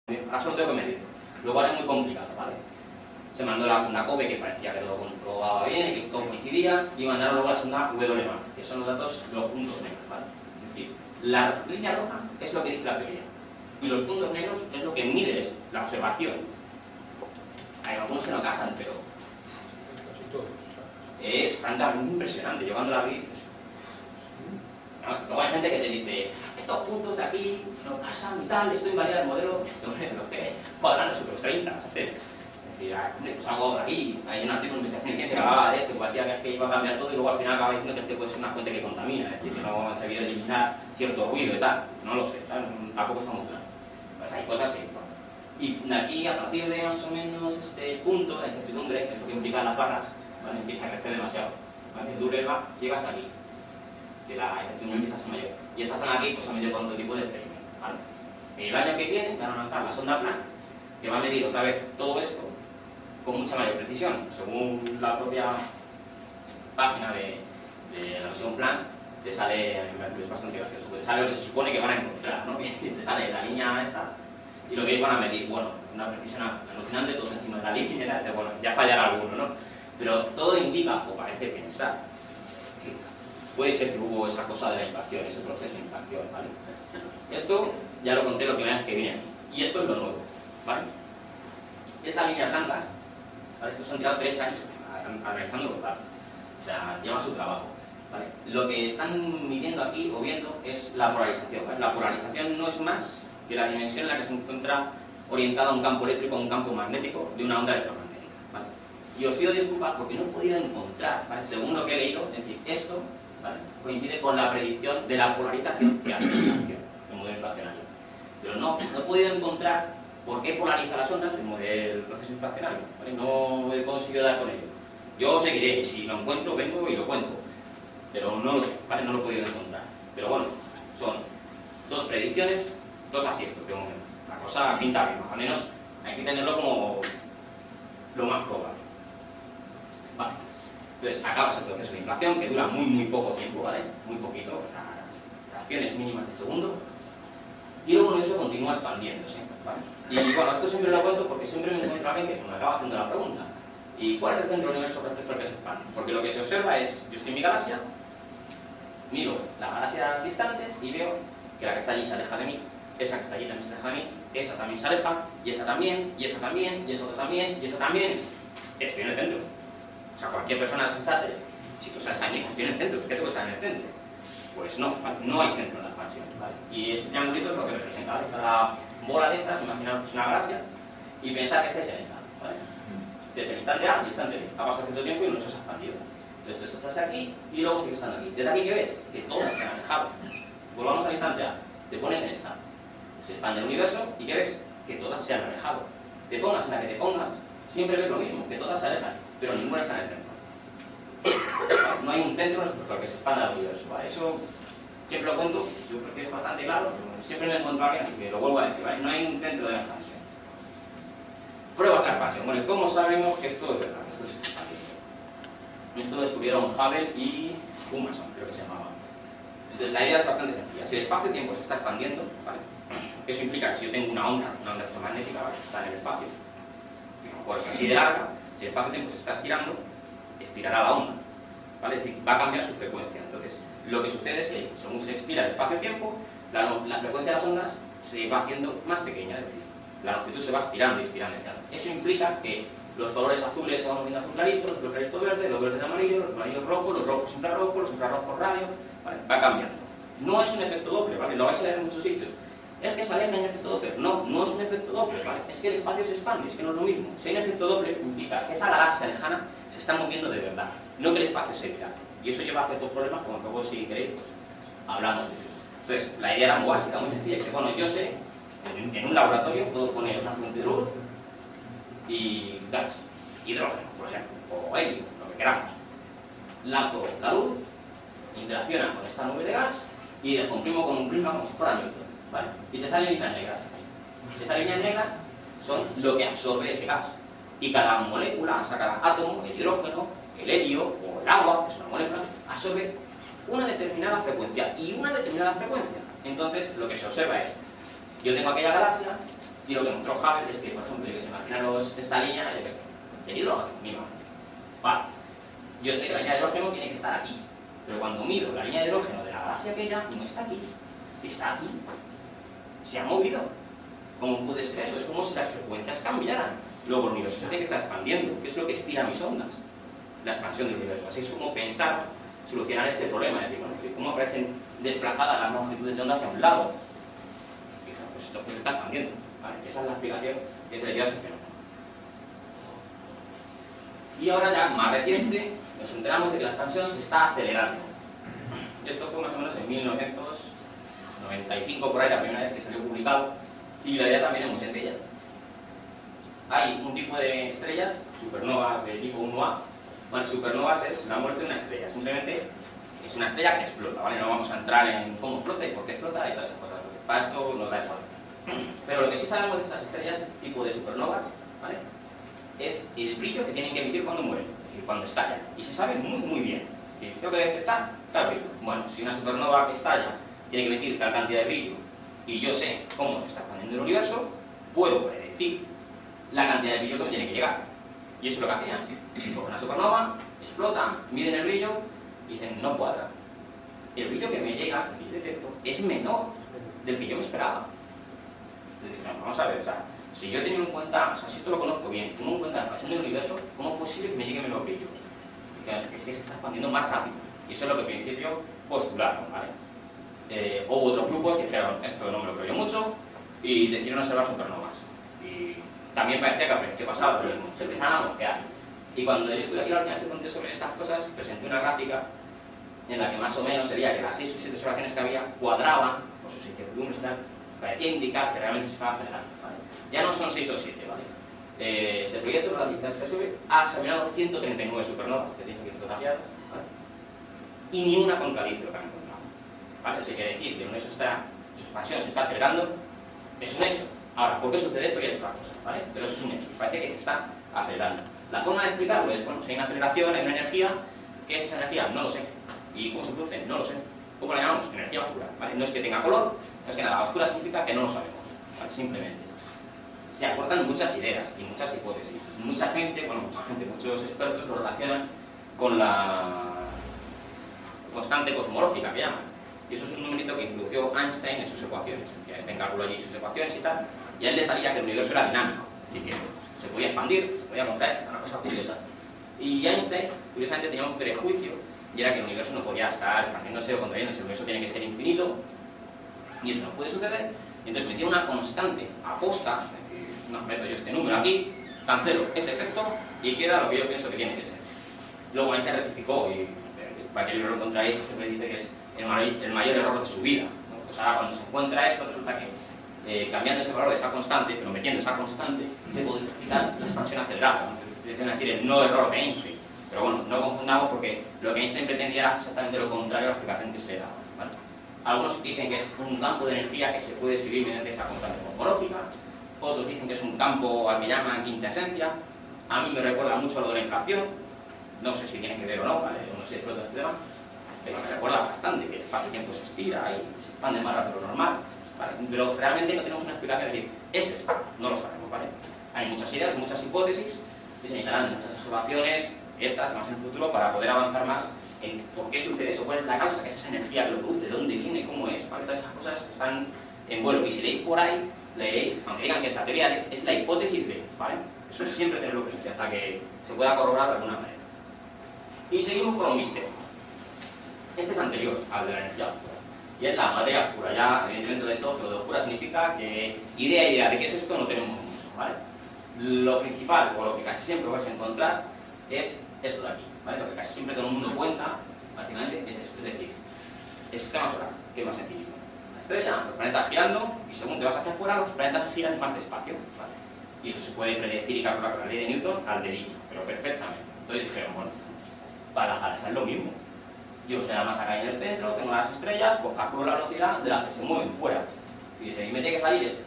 Ahora solo tengo que medir. Lo cual es muy complicado, ¿vale? Se mandó la sonda COBE, que parecía que todo comprobaba bien, que todo coincidía, y mandaron luego la sonda WMAP, que son los datos, los puntos negros, ¿vale? Es decir, la línea roja es lo que dice la teoría, y los puntos negros es lo que mide la observación. Hay algunos que no casan, pero es francamente impresionante. Llevando la vida, luego hay gente que te dice, estos puntos de aquí no casan y tal, esto invalida el modelo. Lo que podrán los otros 30, ¿sabes? Es decir, pues algo aquí, hay un artículo de investigación de ciencia que hablaba de esto, que parecía que iba a cambiar todo y luego al final acaba diciendo que este puede ser una fuente que contamina, es decir, que no han sabido eliminar cierto ruido y tal. No lo sé, ¿sabes? Tampoco está muy claro. Pues hay cosas que... Y aquí, a partir de más o menos este punto, la incertidumbre, que es lo que implican las barras, ¿vale? Empieza a crecer demasiado. ¿Vale? El dureba llega hasta aquí, que la incertidumbre empieza a ser mayor. Y esta zona aquí pues ha medido con otro tipo de experimento, ¿vale? El año que viene van a lanzar la sonda Planck, que va a medir otra vez todo esto con mucha mayor precisión. Según la propia página de la misión Planck, te sale, es bastante gracioso, te sale lo que se supone que van a encontrar, ¿no? Te sale la línea esta, y lo que van a medir, bueno, una precisión alucinante, todos encima de la línea, bueno, ya fallará alguno, ¿no? Pero todo indica, o parece pensar, que puede ser que hubo esa cosa de la inflación, ese proceso de inflación, ¿vale? Esto ya lo conté la primera vez que vine aquí, y esto es lo nuevo, ¿vale? Estas líneas blancas, ¿vale? Estos han tirado 3 años analizándolo, ¿vale? O sea, lleva su trabajo, ¿vale? Lo que están midiendo aquí, o viendo, es la polarización, ¿vale? La polarización no es más que la dimensión en la que se encuentra orientada a un campo eléctrico, a un campo magnético de una onda electromagnética, ¿vale? Y os pido disculpas porque no he podido encontrar, ¿vale? Según lo que he leído, es decir, esto, ¿vale? Coincide con la predicción de la polarización que hace la inflación, el modelo inflacionario. Pero no he podido encontrar por qué polariza las ondas el proceso inflacionario, ¿vale? No he conseguido dar con ello. Yo seguiré, y si lo encuentro, vengo y lo cuento. Pero no lo sé, ¿vale? No lo he podido encontrar. Pero bueno, son 2 predicciones, 2 aciertos, de momento. La cosa pinta bien, más o menos hay que tenerlo como lo más probable. Vale. Entonces acabas el proceso de inflación, que dura muy poco tiempo, ¿vale? Muy poquito, fracciones mínimas de segundo. Y luego eso continúa expandiéndose, ¿vale? Y bueno, esto siempre lo cuento porque siempre me encuentro a alguien que me acaba haciendo la pregunta. ¿Y cuál es el centro del universo respecto al que se expande? Porque lo que se observa es, yo estoy en mi galaxia, miro las galaxias distantes y veo que la que está allí se aleja de mí, esa que está allí también se aleja de mí, esa también se aleja, y esa también, y esa también, y esa otra también, y esa también. Estoy en el centro. O sea, cualquier persona sensata, si tú sales a mí, estoy en el centro, ¿por qué tengo que estar en el centro? Pues no, ¿vale? No hay centro en la expansión, ¿vale? Y este triangulito es lo que representa, ¿vale? Cada bola de estas, imaginaos una galaxia, y pensar que estáis en esta, ¿vale? Este es el instante A y el instante B. Ha pasado cierto tiempo y no se ha expandido. Entonces tú estás aquí y luego sigues estando aquí. Desde aquí, ¿qué ves? Que todas se han alejado. Volvamos al instante A. Te pones en esta. Se expande el universo y ¿qué ves? Que todas se han alejado. Te pongas en la que te pongas, siempre ves lo mismo, que todas se alejan, pero ninguna está en el centro. No hay un centro respecto al que se expanda el universo, ¿vale? Eso siempre lo cuento, yo creo que es bastante claro, pero siempre me encuentro a alguien, así que lo vuelvo a decir, ¿vale? No hay un centro de la expansión. Pruebas de la expansión. Bueno, ¿y cómo sabemos que esto es verdad? Que esto es expansión. Esto lo descubrieron Hubble y Humason, creo que se llamaba. Entonces la idea es bastante sencilla. Si el espacio-tiempo se está expandiendo, ¿vale? Eso implica que si yo tengo una onda electromagnética, ¿vale? Que está en el espacio, por así de larga, si el espacio-tiempo se está estirando, estirará la onda, ¿vale? Es decir, va a cambiar su frecuencia. Entonces, lo que sucede es que según se estira el espacio-tiempo, la frecuencia de las ondas se va haciendo más pequeña, es decir, la longitud se va estirando y estirando y estirando. Eso implica que los colores azules se van volviendo azul clarito, los claritos verdes, los verdes amarillos, los amarillos rojos, los rojos infrarrojos, los infrarrojos radio, ¿vale? Va cambiando. No es un efecto Doppler, ¿vale? Lo vais a leer en muchos sitios. Es que se aleja en efecto Doppler. No, no es un efecto Doppler, ¿vale? Es que el espacio se expande, es que no es lo mismo. Si hay un efecto Doppler, implica que esa galaxia lejana se está moviendo de verdad, no que el espacio se dilate. Y eso lleva a ciertos problemas, como luego si queréis, pues hablamos de eso. Entonces, la idea era muy básica, muy sencilla, que bueno, yo sé, en un laboratorio puedo poner una fuente de luz y gas, hidrógeno, por ejemplo, o helio, lo que queramos. Lanzo la luz, interacciona con esta nube de gas y descomprimo con un prisma como si fuera Newton, ¿vale? Y te salen líneas negras. Esas líneas negras son lo que absorbe ese gas. Y cada molécula, o sea, cada átomo, el hidrógeno, el helio o el agua, que es una molécula, absorbe una determinada frecuencia y una determinada frecuencia. Entonces, lo que se observa es, yo tengo aquella galaxia, Y lo que mostró Hubble es que, por ejemplo, yo que sé, imaginaros esta línea, yo que sé, el hidrógeno, mismo. Vale, yo sé que la línea de hidrógeno tiene que estar aquí, pero cuando mido la línea de hidrógeno de la galaxia aquella, no está aquí, está aquí. Se ha movido. ¿Cómo puede ser eso? Es como si las frecuencias cambiaran. Luego el universo se tiene que estar expandiendo, que es lo que estira mis ondas, la expansión del universo. Así es como pensar, solucionar este problema, es decir, bueno, ¿cómo aparecen desplazadas las longitudes de onda hacia un lado? Fijaos, pues esto pues se está expandiendo. ¿Vale? Esa es la explicación que se le dio a ese fenómeno. Y ahora ya más reciente, nos enteramos de que la expansión se está acelerando. Esto fue más o menos en 1995 por ahí, la primera vez que salió publicado, y la idea también es muy sencilla. Hay un tipo de estrellas, supernovas de tipo 1A. Bueno, supernovas es la muerte de una estrella, simplemente es una estrella que explota, ¿vale? No vamos a entrar en cómo explota y por qué explota y todas esas cosas, porque para esto nos da igual. Pero lo que sí sabemos de estas estrellas, tipo de supernovas, ¿vale?, es el brillo que tienen que emitir cuando mueren, es decir, cuando estallan. Y se sabe muy, muy bien. Es decir, tengo que detectar tal brillo. Bueno, si una supernova que estalla tiene que emitir tal cantidad de brillo y yo sé cómo se está expandiendo el universo, puedo predecir la cantidad de brillo que me tiene que llegar. Y eso es lo que hacían. Cogen una supernova, explotan, miden el brillo y dicen, no cuadra. El brillo que me llega, que yo detecto, es menor del que yo me esperaba. Entonces, vamos a ver, o sea, si yo he tenido en cuenta, o sea, si esto lo conozco bien, tengo en cuenta la expansión del universo, ¿cómo es posible que me llegue menos brillo? Porque es que se está expandiendo más rápido. Y eso es lo que al principio postularon, ¿vale? Hubo otros grupos que dijeron, esto no me lo creo yo mucho, y decidieron observar supernovas. Y también parecía que al principio pasaba lo mismo, se empezaban a mosquear. Y cuando yo estuve aquí la última vez que conté sobre estas cosas, presenté una gráfica en la que más o menos sería que las 6 o 7 observaciones que había cuadraban, con sus incertidumbres y tal, parecía indicar que realmente se estaba acelerando, ¿vale? Ya no son 6 o 7, ¿vale? Este proyecto de la Telescope ha examinado 139 supernovas que tienen que ser fotografiadas, ¿vale? Y ni una contradice lo que han encontrado, ¿vale? Así que decir que el universo está, su expansión se está acelerando es un hecho. Ahora, ¿por qué sucede esto? Ya es otra cosa, ¿vale? Pero eso es un hecho, parece que se está acelerando. La forma de explicarlo es, bueno, si hay una aceleración, hay una energía, ¿qué es esa energía? No lo sé. ¿Y cómo se produce? No lo sé. ¿Cómo la llamamos? Energía oscura, ¿vale? No es que tenga color, es que nada, oscura significa que no lo sabemos, ¿vale? Simplemente. Se aportan muchas ideas y muchas hipótesis. Mucha gente, muchos expertos lo relacionan con la constante cosmológica que llaman. Y eso es un numerito que introdució Einstein en sus ecuaciones. Que Einstein calculó allí sus ecuaciones y tal, y a él le salía que el universo era dinámico, así que se podía expandir, se podía contraer, una cosa curiosa. Y Einstein, curiosamente, tenía un prejuicio, y era que el universo no podía estar expandiéndose o contrayéndose, el universo tiene que ser infinito, y eso no puede suceder. Y entonces metía una constante aposta, es decir, no, meto yo este número aquí, cancelo ese efecto y queda lo que yo pienso que tiene que ser. Luego Einstein rectificó y para que lo encontráis, siempre dice que es el mayor error de su vida, ¿no? Pues ahora cuando se encuentra esto resulta que cambiando ese valor de esa constante, pero metiendo esa constante, se puede explicar la expansión acelerada, ¿no? Es decir, el no error de Einstein. Pero bueno, no confundamos porque lo que Einstein pretendía era exactamente lo contrario a la explicación que se le daba, ¿vale? Algunos dicen que es un campo de energía que se puede escribir mediante esa constante cosmológica, otros dicen que es un campo al que llaman quinta esencia. A mí me recuerda mucho a lo de la inflación, no sé si tiene que ver o no, ¿vale? No sé todo este tema, pero me recuerda bastante que el espacio-tiempo se estira y se expande más rápido de lo normal, ¿vale? Pero realmente no tenemos una explicación, es decir, es esto, no lo sabemos, ¿vale? Hay muchas ideas, muchas hipótesis, y se necesitarán muchas observaciones, estas más en el futuro, para poder avanzar más en por qué sucede eso, cuál es la causa, qué es esa energía que lo produce, de dónde viene, cómo es, ¿vale? Todas esas cosas están en vuelo, y si leéis por ahí, leeréis, aunque digan que es la teoría de, es la hipótesis de, ¿vale? Eso es siempre tenerlo presente hasta que se pueda corroborar de alguna manera. Y seguimos con un misterio. Este es anterior al de la energía oscura, y es la materia oscura. Ya, evidentemente, de todo, pero de oscura significa que idea de qué es esto no tenemos mucho, ¿vale? Lo principal, o lo que casi siempre vais a encontrar, es esto de aquí, ¿vale? Lo que casi siempre todo el mundo cuenta, básicamente, es esto, es decir, el sistema solar, que es más sencillito. La estrella, los planetas girando, y según te vas hacia afuera, los planetas giran más despacio, ¿vale? Y eso se puede predecir y calcular con la ley de Newton al dedillo, pero perfectamente. Entonces dijeron, bueno, para las galaxias es lo mismo. Yo sé la masa que hay en el centro, tengo las estrellas, pues calculo la velocidad de las que se mueven fuera. Y dice, y me tiene que salir esto.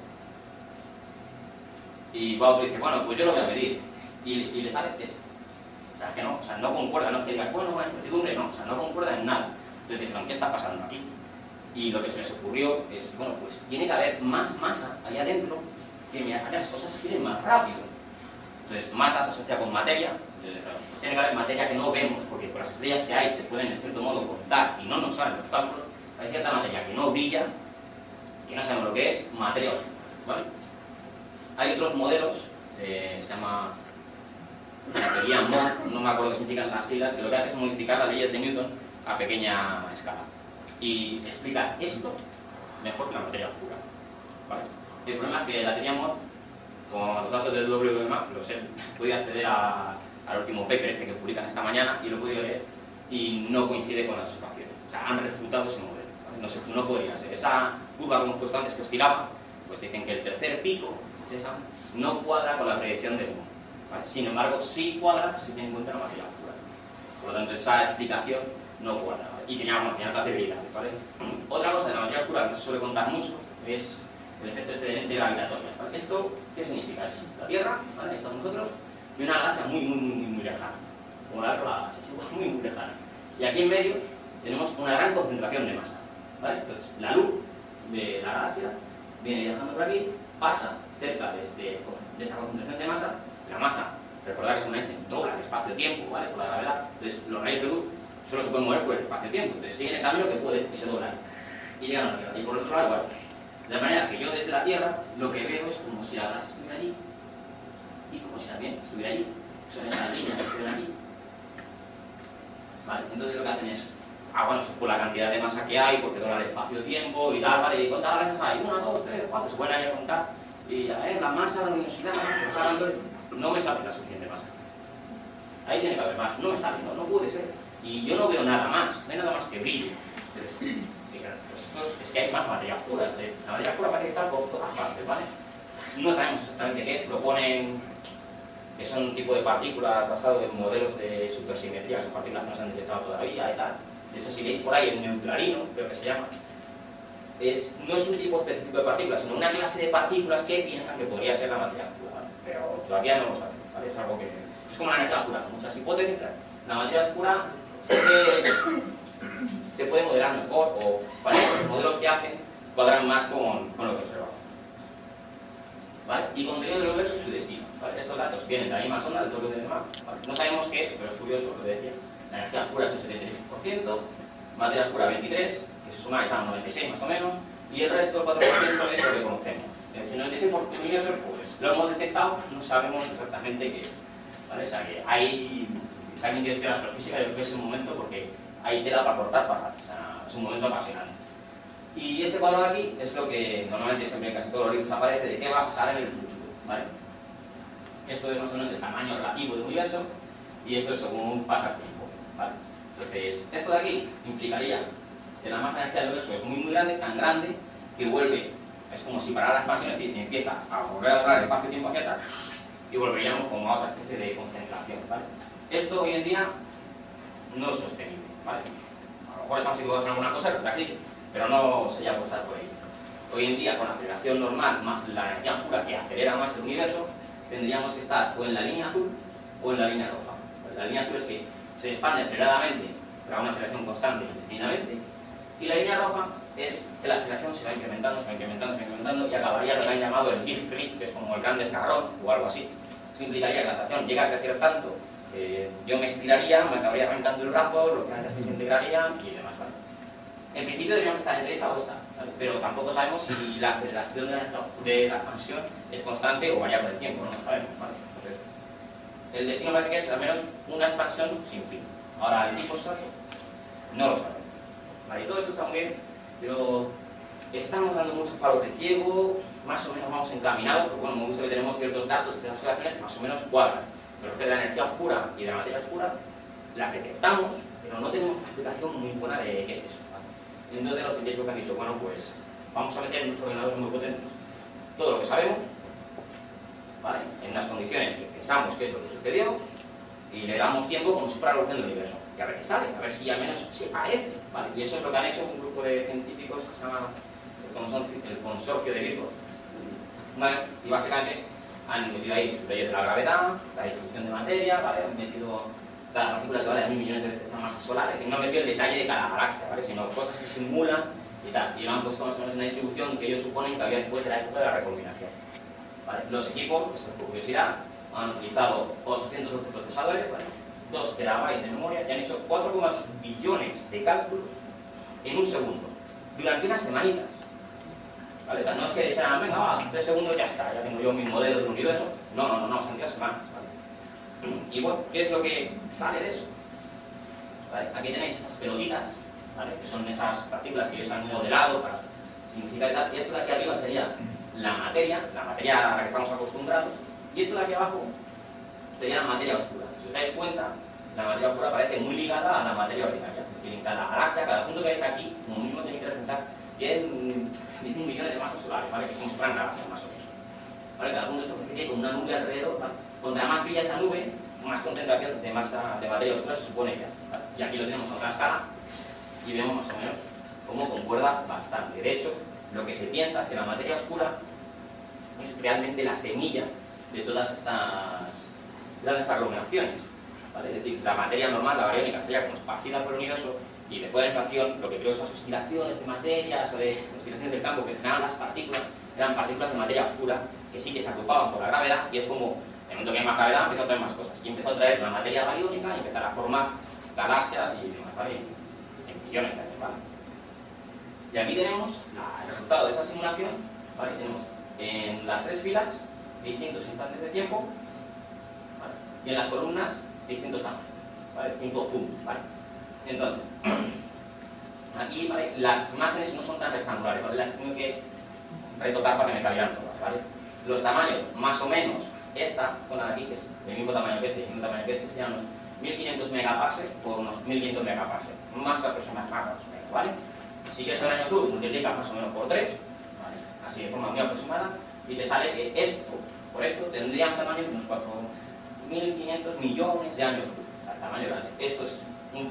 Y Bob dice, bueno, pues yo lo voy a medir. Y le sale esto. O sea, no concuerda, no es que digas, bueno, con incertidumbre, no, o sea, no concuerda en nada. Entonces dijeron, ¿qué está pasando aquí? Y lo que se les ocurrió es, bueno, pues tiene que haber más masa ahí adentro que las cosas giren más rápido. Entonces, masa se asocia con materia. Entonces, claro, tiene que haber materia que no vemos, porque con las estrellas que hay se pueden, en cierto modo, contar y no nos salen los cálculos. Hay cierta materia que no brilla, que no sabemos lo que es, materia oscura, ¿vale? Hay otros modelos, se llama la teoría Mond, no me acuerdo qué significan las siglas, que lo que hace es modificar las leyes de Newton a pequeña escala y explicar esto mejor que la materia oscura, ¿vale? El problema es que la teoría Mond, con los datos del WMA, los he podido acceder al último paper este que publican esta mañana y lo he podido leer y no coincide con las observaciones. O sea, han refutado ese modelo, ¿vale? No podría ser. Esa curva que hemos puesto antes que oscilaba, pues dicen que el tercer pico de esa no cuadra con la predicción de Mond, ¿vale? Sin embargo, sí cuadra si se tiene en cuenta la materia oscura. Por lo tanto, esa explicación no cuadra, ¿vale? Y tenía otras debilidades, ¿vale? Otra cosa de la materia oscura que no se suele contar mucho es el efecto este de lente gravitatoria, ¿vale? ¿Esto qué significa? Es la Tierra, ¿vale? Ahí estamos nosotros, y una galaxia muy lejana, como la otra galaxia, es muy lejana. Y aquí en medio tenemos una gran concentración de masa, ¿vale? Entonces, la luz de la galaxia viene viajando por aquí, pasa cerca de esta concentración de masa, la masa, recordad que es una dobla el espacio-tiempo, ¿vale? Por la gravedad, entonces los rayos de luz solo se pueden mover por el espacio-tiempo, entonces siguen el camino que pueden y se doblan y llegan a la Tierra. Y por el otro lado, bueno, de manera que yo desde la Tierra lo que veo es como si la galaxia estuviera allí y como si también estuviera allí. Son esas líneas que se ven aquí. Vale, entonces lo que hacen es, bueno, por la cantidad de masa que hay, porque dobla el espacio-tiempo y tal, vale, y cuántas galaxias hay, 1, 2, 3, 4, se pueden ahí a contar, y a ver, la masa, la luminosidad, no me sale la suficiente masa. Ahí tiene que haber más, no me sale, no puede ser. Y yo no veo nada más, no hay nada más que brille. Pues es que hay más materia oscura, la materia oscura parece que está por todas partes, ¿vale? No sabemos exactamente qué es, proponen que son un tipo de partículas basado en modelos de supersimetría, son partículas que no se han detectado todavía y tal. De hecho, si veis por ahí el neutralino, creo que se llama, no es un tipo específico de partículas, sino una clase de partículas que piensan que podría ser la materia oscura, ¿vale? Pero todavía no lo sabemos, ¿vale? Es algo que es como la energía oscura, muchas hipótesis. La materia oscura se puede modelar mejor, o ¿vale? Los modelos que hacen cuadran más con lo que observamos, ¿vale? Y contenido del universo y su destino, ¿vale? Estos datos vienen de la misma sonda, de todo lo demás, ¿vale? No sabemos qué es, pero es curioso lo que decía. La energía oscura es un 76%, materia oscura 23%, que se suma está en 96% más o menos, y el resto, el 4%, es lo que conocemos. Es decir, 96% del universo, pues lo hemos detectado, no sabemos exactamente qué es, ¿vale? O sea que hay, si alguien quiere estudiar astrofísica, yo creo que es el momento porque hay tela para cortar para, o sea, es un momento apasionante. Y este cuadro de aquí es lo que normalmente siempre en casi todos los libros aparece de qué va a pasar en el futuro, ¿vale? Esto es más o menos el tamaño relativo del universo y esto es según pasa el tiempo, ¿vale? Entonces, esto de aquí implicaría que la masa de energía del universo es muy grande, tan grande que vuelve, es como si parara la expansión, es decir, empieza a volver a doblar el espacio-tiempo hacia atrás y volveríamos como a otra especie de concentración, ¿vale? Esto hoy en día no es sostenible, ¿vale? A lo mejor estamos equivocados en alguna cosa, pero no sería apostar por ello. Hoy en día, con la aceleración normal más la energía oscura que acelera más el universo, tendríamos que estar o en la línea azul o en la línea roja. La línea azul es que se expande aceleradamente, pero a una aceleración constante indefinidamente, y la línea roja es que la aceleración se va incrementando y acabaría lo que han llamado el Big Rip, que es como el gran descarrón o algo así. Eso implicaría que la atracción llega a crecer tanto, yo me estiraría, me acabaría arrancando el brazo, los planetas se integrarían y demás, ¿vale? En principio deberíamos estar entre esa o esta, ¿vale? Pero tampoco sabemos si la aceleración de la expansión es constante o varía con el tiempo, no lo sabemos, ¿vale? Entonces, el destino parece que es al menos una expansión sin fin. Ahora, el tipo exacto no lo sabemos, ¿vale? Y todo esto está muy bien, pero estamos dando muchos palos de ciego, más o menos vamos encaminados, porque bueno, me gusta que tenemos ciertos datos, ciertas observaciones que más o menos cuadran. Pero es que de la energía oscura y de la materia oscura las detectamos, pero no tenemos una explicación muy buena de qué es eso, ¿vale? Entonces los científicos han dicho, bueno, pues vamos a meter en unos ordenadores muy potentes todo lo que sabemos, ¿vale? En unas condiciones que pensamos que es lo que sucedió y le damos tiempo como si fuera la evolución del universo y a ver qué sale, a ver si al menos se parece, ¿vale? Y eso es lo que han hecho un grupo de científicos que se llama el Consorcio de Virgo, ¿vale? Y básicamente han metido ahí sus leyes de la gravedad, la distribución de materia, ¿vale? Han metido cada partícula que vale a 1000 millones de veces la masa solar, es decir, no han metido el detalle de cada galaxia, ¿vale? Sino cosas que simulan y tal, y lo han puesto más o menos en una distribución que ellos suponen que había después de la época de la recombinación. ¿vale? Los equipos, pues, por curiosidad, han utilizado 812 procesadores, ¿vale? 2 terabytes de memoria y han hecho 4,2 billones de cálculos en un segundo, durante unas semanitas. ¿Vale? O sea, no es que dijeran, venga, va, 3 segundos ya está, ya tengo yo mi modelo del universo. No, son 3 semanas. ¿Vale? Y bueno, ¿qué es lo que sale de eso? ¿Vale? Aquí tenéis esas pelotitas, ¿vale? Que son esas partículas que ellos han modelado para significar y tal. Y esto de aquí arriba sería la materia a la que estamos acostumbrados, y esto de aquí abajo sería la materia oscura. Si os dais cuenta, la materia oscura parece muy ligada a la materia ordinaria. Es decir, en cada galaxia, cada punto que veis aquí, como mínimo tiene que representar 10 millones de masas solares, ¿vale? Que es como si fueran galaxias más o menos. ¿Vale? Cada punto de esto tiene como una nube alrededor, ¿vale? Contra más brilla esa nube, más concentración de masa de materia oscura se supone ya. ¿Vale? Y aquí lo tenemos a otra escala y vemos más o menos cómo concuerda bastante. De hecho, lo que se piensa es que la materia oscura es realmente la semilla de todas estas grandes aglomeraciones, ¿vale? Es decir, la materia normal, la bariónica, estaría como esparcida por el universo, y después de la inflación, lo que creo esas oscilaciones de materias o de oscilaciones del campo que generaban las partículas, eran partículas de materia oscura que sí que se agrupaban por la gravedad, y es como, en el momento que hay más gravedad, empezó a traer más cosas, y empezó a traer la materia bariónica y empezar a formar galaxias y demás, ¿vale? En millones de años, ¿vale? Y aquí tenemos el resultado de esa simulación, ¿vale? Tenemos en las 3 filas distintos instantes de tiempo, ¿vale? Y en las columnas distintos tamaños, ¿vale? Distinto zoom, ¿vale? Entonces, aquí, ¿vale? Las imágenes no son tan rectangulares, ¿vale? Las tengo que retocar para que me cabieran todas, ¿vale? Los tamaños, más o menos, esta zona de aquí, que es del mismo tamaño que este y el mismo tamaño que este, serían unos 1500 megaparsecs por unos 1500 megaparsecs, más aproximadamente, ¿vale? Si quieres el año luz, multiplicas más o menos por 3, ¿vale? Así de forma muy aproximada, y te sale que esto, por esto, tendría un tamaño de unos 4.500 millones de años luz, el tamaño grande. Esto es un zoom